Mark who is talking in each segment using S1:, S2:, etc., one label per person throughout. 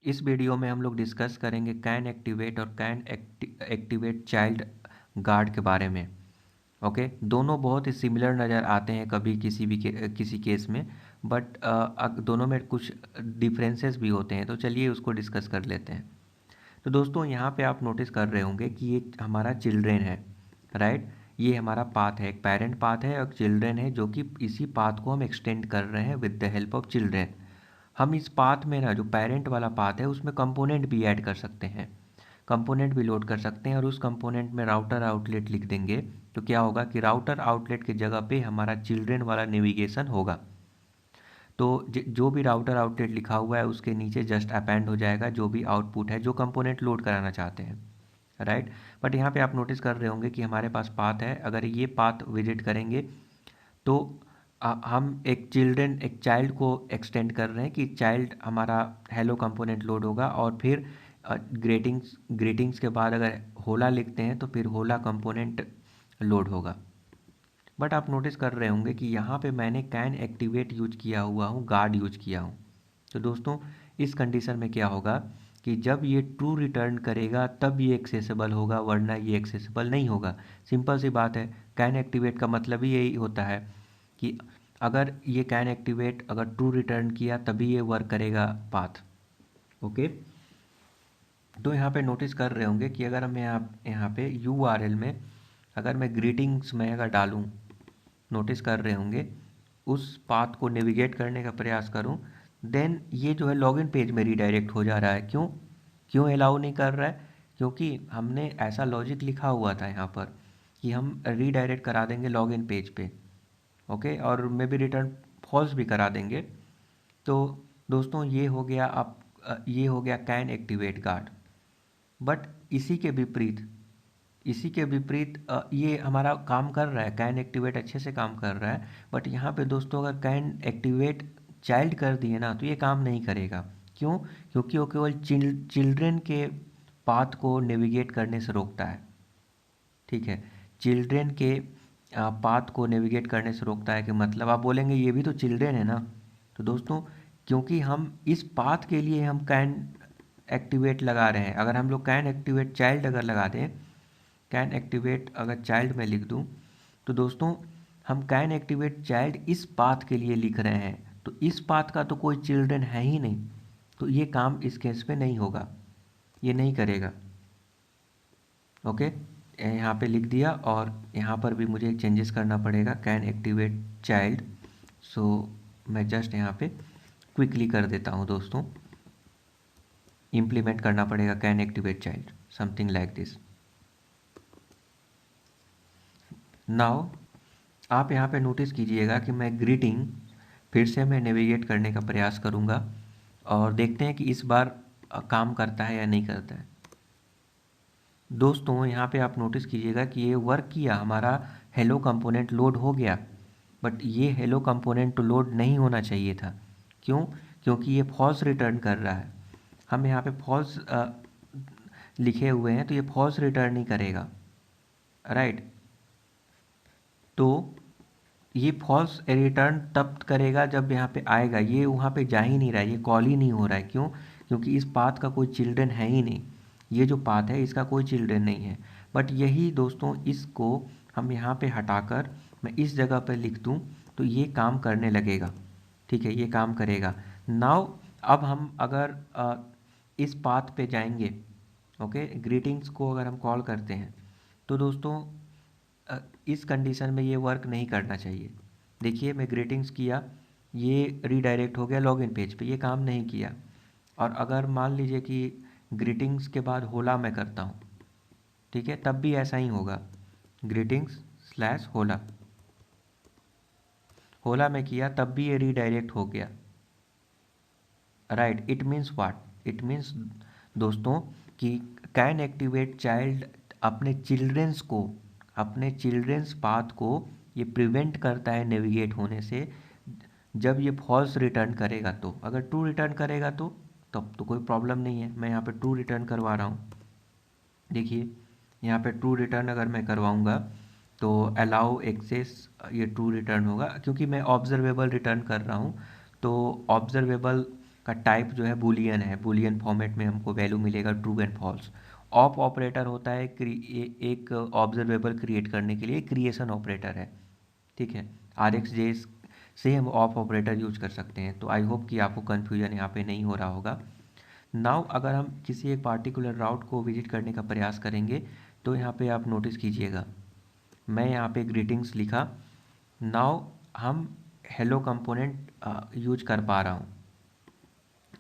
S1: इस वीडियो में हम लोग डिस्कस करेंगे कैन एक्टिवेट और कैन एक्टिवेट चाइल्ड गार्ड के बारे में। ओके, दोनों बहुत ही सिमिलर नज़र आते हैं कभी किसी केस में, बट दोनों में कुछ डिफरेंसेस भी होते हैं। तो चलिए उसको डिस्कस कर लेते हैं। तो दोस्तों यहाँ पे आप नोटिस कर रहे होंगे कि ये हमारा चिल्ड्रेन है, राइट। ये हमारा पाथ है, एक पेरेंट पाथ है और चिल्ड्रेन है, जो कि इसी पाथ को हम एक्सटेंड कर रहे हैं with the help of children. हम इस पाथ में ना, जो पेरेंट वाला पाथ है, उसमें कंपोनेंट भी ऐड कर सकते हैं, कंपोनेंट भी लोड कर सकते हैं, और उस कंपोनेंट में राउटर आउटलेट लिख देंगे। तो क्या होगा कि राउटर आउटलेट की जगह पे हमारा चिल्ड्रेन वाला नेविगेशन होगा। तो जो भी राउटर आउटलेट लिखा हुआ है उसके नीचे जस्ट अपेंड हो जाएगा जो भी आउटपुट है, जो कंपोनेंट लोड कराना चाहते हैं, राइट। बट यहाँ पे आप नोटिस कर रहे होंगे कि हमारे पास पाथ है। अगर ये पाथ विजिट करेंगे तो हम एक चाइल्ड को एक्सटेंड कर रहे हैं कि चाइल्ड हमारा हेलो कंपोनेंट लोड होगा, और फिर ग्रीटिंग्स के बाद अगर होला लिखते हैं तो फिर होला कंपोनेंट लोड होगा। बट आप नोटिस कर रहे होंगे कि यहाँ पे मैंने कैन एक्टिवेट यूज किया हुआ हूँ, गार्ड यूज किया हूँ। तो दोस्तों इस कंडीशन में क्या होगा कि जब ये ट्रू रिटर्न करेगा तब ये एक्सेसिबल होगा, वरना ये एक्सेसिबल नहीं होगा। सिंपल सी बात है, कैन एक्टिवेट का मतलब ही यही होता है कि अगर ये कैन एक्टिवेट अगर ट्रू रिटर्न किया तभी ये वर्क करेगा पाथ। ओके, तो यहाँ पे नोटिस कर रहे होंगे कि अगर मैं यहाँ पे URL में अगर मैं ग्रीटिंग्स में अगर डालूँ, नोटिस कर रहे होंगे उस पाथ को नेविगेट करने का प्रयास करूं, देन ये जो है लॉगिन पेज में रीडायरेक्ट हो जा रहा है। क्यों क्यों अलाउ नहीं कर रहा है? क्योंकि हमने ऐसा लॉजिक लिखा हुआ था यहाँ पर कि हम रीडायरेक्ट करा देंगे लॉगिन पेज पे। ओके, और मे बी रिटर्न फॉल्स भी करा देंगे। तो दोस्तों ये हो गया कैन एक्टिवेट गार्ड। बट इसी के विपरीत ये हमारा काम कर रहा है, कैन एक्टिवेट अच्छे से काम कर रहा है। बट यहाँ पे दोस्तों अगर कैन एक्टिवेट चाइल्ड कर दिए ना तो ये काम नहीं करेगा। क्यों? क्योंकि वो केवल चिल्ड्रेन के पाथ को नेविगेट करने से रोकता है। ठीक है, चिल्ड्रेन के पाथ को नेविगेट करने से रोकता है। कि मतलब आप बोलेंगे ये भी तो चिल्ड्रेन है ना। तो दोस्तों क्योंकि हम इस पाथ के लिए हम कैन एक्टिवेट लगा रहे हैं, अगर हम लोग कैन एक्टिवेट चाइल्ड अगर लगा दें, कैन एक्टिवेट अगर चाइल्ड में लिख दूं, तो दोस्तों हम कैन एक्टिवेट चाइल्ड इस पाथ के लिए लिख रहे हैं। तो इस पाथ का तो कोई चिल्ड्रन है ही नहीं, तो ये काम इस केस पे नहीं होगा, ये नहीं करेगा। ओके, यहाँ पे लिख दिया, और यहाँ पर भी मुझे चेंजेस करना पड़ेगा, कैन एक्टिवेट चाइल्ड। सो मैं जस्ट यहाँ पे क्विकली कर देता हूँ दोस्तों, इम्प्लीमेंट करना पड़ेगा can activate child, something like this. Now आप यहाँ पे नोटिस कीजिएगा कि मैं ग्रीटिंग फिर से मैं नेविगेट करने का प्रयास करूँगा, और देखते हैं कि इस बार काम करता है या नहीं करता है। दोस्तों यहाँ पे आप नोटिस कीजिएगा कि ये वर्क किया, हमारा हेलो कंपोनेंट लोड हो गया। बट ये हेलो कंपोनेंट तो लोड नहीं होना चाहिए था। क्यों? क्योंकि ये फॉल्स रिटर्न कर रहा है। हम यहाँ पे फॉल्स लिखे हुए हैं, तो ये फॉल्स रिटर्न नहीं करेगा, राइट। तो ये फॉल्स रिटर्न तब करेगा जब यहाँ पे आएगा, ये वहाँ पे जा ही नहीं रहा है, ये कॉल ही नहीं हो रहा है। क्यों? क्योंकि इस पाथ का कोई चिल्ड्रन है ही नहीं, ये जो पाथ है इसका कोई चिल्ड्रन नहीं है। बट यही दोस्तों, इसको हम यहाँ पे हटाकर मैं इस जगह पे लिख दूँ तो ये काम करने लगेगा। ठीक है, ये काम करेगा। नाउ अब हम अगर इस पाथ पे जाएंगे, ओके, ग्रीटिंग्स को अगर हम कॉल करते हैं, तो दोस्तों इस कंडीशन में ये वर्क नहीं करना चाहिए। देखिए मैं ग्रीटिंग्स किया, ये रीडायरेक्ट हो गया लॉगिन पेज पे, ये काम नहीं किया। और अगर मान लीजिए कि ग्रीटिंग्स के बाद होला मैं करता हूँ, ठीक है, तब भी ऐसा ही होगा। ग्रीटिंग्स स्लैश होला, होला में किया तब भी ये रीडायरेक्ट हो गया, right. It means what? It means दोस्तों कि कैन एक्टिवेट चाइल्ड अपने चिल्ड्रेंस पाथ को ये प्रिवेंट करता है नेविगेट होने से, जब ये फॉल्स रिटर्न करेगा। तो अगर ट्रू रिटर्न करेगा तो तब तो कोई प्रॉब्लम नहीं है। मैं यहाँ पे ट्रू रिटर्न करवा रहा हूँ, देखिए यहाँ पे ट्रू रिटर्न अगर मैं करवाऊँगा तो अलाउ एक्सेस, ये ट्रू रिटर्न होगा क्योंकि मैं ऑब्जर्वेबल रिटर्न कर रहा हूँ। तो ऑब्जर्वेबल का टाइप जो है बूलियन है, बूलियन फॉर्मेट में हमको वैल्यू मिलेगा true and false. Of operator होता है एक ऑब्जर्वेबल क्रिएट करने के लिए, क्रिएशन ऑपरेटर है, ठीक है। आर एक्स जे से हम ऑफ ऑपरेटर यूज कर सकते हैं। तो आई होप कि आपको कन्फ्यूजन यहाँ पे नहीं हो रहा होगा। नाउ अगर हम किसी एक पार्टिकुलर राउट को विजिट करने का प्रयास करेंगे तो यहाँ पे आप नोटिस कीजिएगा, मैं यहाँ पे ग्रीटिंग्स लिखा, नाउ हम हेलो कंपोनेंट यूज कर पा रहा हूँ,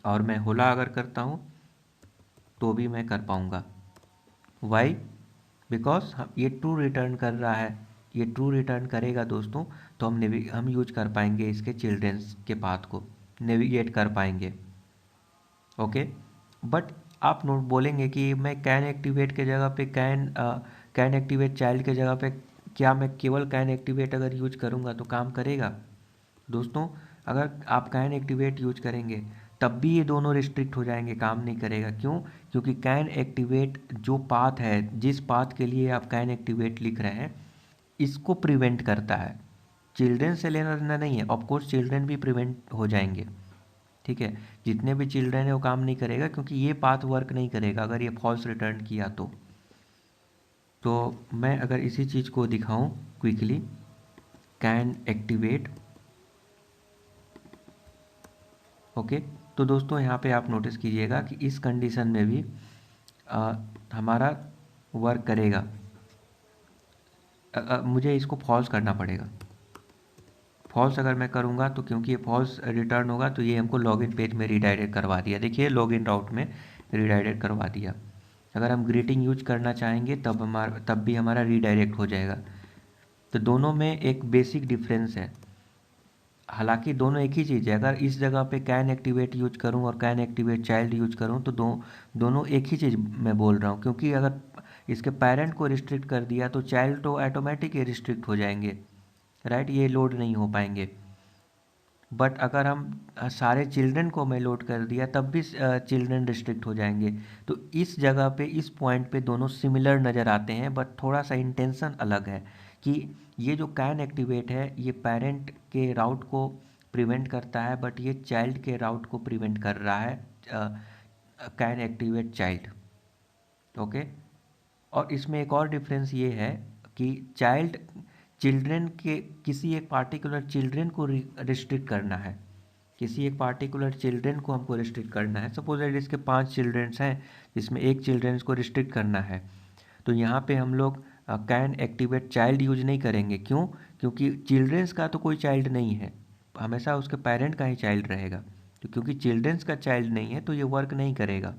S1: और मैं होला अगर करता हूँ तो भी मैं कर पाऊँगा। वाई? बिकॉज ये ट्रू रिटर्न कर रहा है, ये ट्रू रिटर्न करेगा दोस्तों, तो हम यूज कर पाएंगे इसके चिल्ड्रेंस के पाथ को, नेविगेट कर पाएंगे। ओके, बट आप नोट बोलेंगे कि मैं कैन एक्टिवेट के जगह पे कैन एक्टिवेट चाइल्ड के जगह पे क्या मैं केवल कैन एक्टिवेट अगर यूज करूँगा तो काम करेगा? दोस्तों, अगर आप कैन एक्टिवेट यूज करेंगे तब भी ये दोनों रिस्ट्रिक्ट हो जाएंगे, काम नहीं करेगा। क्यों? क्योंकि कैन एक्टिवेट जो पाथ है, जिस पाथ के लिए आप कैन एक्टिवेट लिख रहे हैं, इसको प्रिवेंट करता है, चिल्ड्रेन से लेना देना नहीं है। ऑफकोर्स चिल्ड्रेन भी प्रिवेंट हो जाएंगे, ठीक है, जितने भी चिल्ड्रेन है वो काम नहीं करेगा, क्योंकि ये पाथ वर्क नहीं करेगा अगर ये फॉल्स रिटर्न किया तो मैं अगर इसी चीज़ को दिखाऊं क्विकली, कैन एक्टिवेट, ओके, तो दोस्तों यहाँ पे आप नोटिस कीजिएगा कि इस कंडीशन में भी हमारा वर्क करेगा। मुझे इसको फॉल्स करना पड़ेगा। फॉल्स अगर मैं करूँगा तो क्योंकि ये फॉल्स रिटर्न होगा तो ये हमको लॉगिन पेज में रीडायरेक्ट करवा दिया, देखिए लॉगिन राउट में रीडायरेक्ट करवा दिया। अगर हम ग्रीटिंग यूज करना चाहेंगे तब भी हमारा रीडायरेक्ट हो जाएगा। तो दोनों में एक बेसिक डिफरेंस है, हालांकि दोनों एक ही चीज़ है। अगर इस जगह पे कैन एक्टिवेट यूज करूं और कैन एक्टिवेट चाइल्ड यूज करूं तो दोनों एक ही चीज़ मैं बोल रहा हूं, क्योंकि अगर इसके पेरेंट को रिस्ट्रिक्ट कर दिया तो चाइल्ड तो ऑटोमेटिक ही रिस्ट्रिक्ट हो जाएंगे, राइट, ये लोड नहीं हो पाएंगे। बट अगर हम सारे चिल्ड्रन को मैं लोड कर दिया तब भी चिल्ड्रन रिस्ट्रिक्ट हो जाएंगे। तो इस जगह पे, इस पॉइंट पे दोनों सिमिलर नज़र आते हैं, बट थोड़ा सा इंटेंशन अलग है कि ये जो कैन एक्टिवेट है ये पेरेंट के राउट को प्रिवेंट करता है, बट ये चाइल्ड के राउट को प्रिवेंट कर रहा है, कैन एक्टिवेट चाइल्ड। ओके, और इसमें एक और डिफरेंस ये है कि चिल्ड्रन के किसी एक पार्टिकुलर चिल्ड्रन को रिस्ट्रिक्ट करना है, किसी एक पार्टिकुलर चिल्ड्रन को हमको रिस्ट्रिक्ट करना है। सपोज दैट इसके 5 चिल्ड्रंस हैं जिसमें एक चिल्ड्रंस को रिस्ट्रिक्ट करना है, तो यहाँ पे हम लोग कैन एक्टिवेट चाइल्ड यूज नहीं करेंगे। क्यों? क्योंकि चिल्ड्रंस का तो कोई चाइल्ड नहीं है, हमेशा उसके पेरेंट का ही चाइल्ड रहेगा। तो क्योंकि चिल्ड्रंस का चाइल्ड नहीं है तो ये वर्क नहीं करेगा।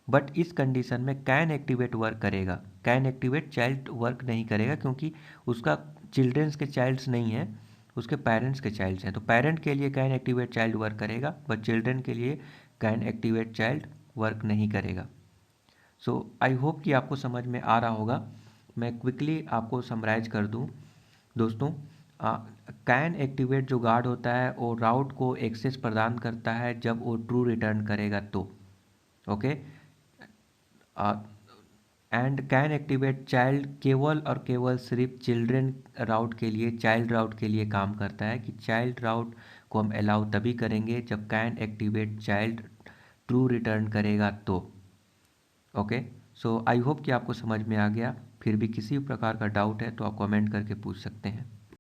S1: बट इस कंडीशन में कैन एक्टिवेट वर्क करेगा, कैन एक्टिवेट चाइल्ड वर्क नहीं करेगा, क्योंकि उसका चिल्ड्रंस के चाइल्ड्स नहीं है, उसके पेरेंट्स के चाइल्ड्स हैं। तो पेरेंट के लिए कैन एक्टिवेट चाइल्ड वर्क करेगा, बट चिल्ड्रन के लिए कैन एक्टिवेट चाइल्ड वर्क नहीं करेगा। सो आई होप कि आपको समझ में आ रहा होगा। मैं क्विकली आपको समराइज कर दूं दोस्तों, कैन एक्टिवेट जो गार्ड होता है वो राउट को एक्सेस प्रदान करता है जब वो ट्रू रिटर्न करेगा तो, okay, and can activate child केवल और केवल सिर्फ चिल्ड्रन राउट के लिए, चाइल्ड राउट के लिए काम करता है, कि चाइल्ड राउट को हम अलाउ तभी करेंगे जब can activate child true return करेगा तो। ओके, सो आई होप कि आपको समझ में आ गया। फिर भी किसी प्रकार का डाउट है तो आप कमेंट करके पूछ सकते हैं।